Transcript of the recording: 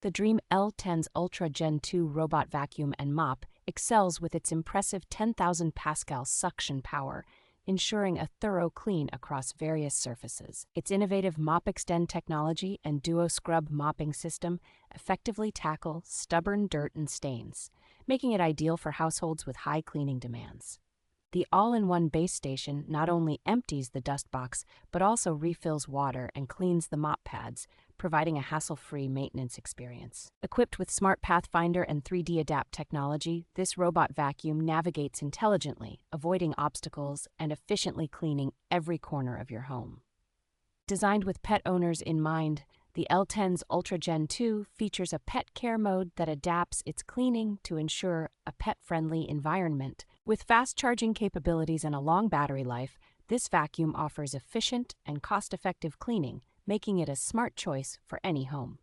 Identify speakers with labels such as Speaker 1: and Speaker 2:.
Speaker 1: The Dreame L10s Ultra Gen 2 Robot Vacuum and Mop excels with its impressive 10,000 Pascal suction power, ensuring a thorough clean across various surfaces. Its innovative MopExtend technology and DuoScrub mopping system effectively tackle stubborn dirt and stains, making it ideal for households with high cleaning demands. The all-in-one base station not only empties the dust box, but also refills water and cleans the mop pads, providing a hassle-free maintenance experience. Equipped with Smart Pathfinder and 3D Adapt technology, this robot vacuum navigates intelligently, avoiding obstacles and efficiently cleaning every corner of your home. Designed with pet owners in mind, the L10s Ultra Gen 2 features a pet care mode that adapts its cleaning to ensure a pet-friendly environment. With fast charging capabilities and a long battery life, this vacuum offers efficient and cost-effective cleaning, making it a smart choice for any home.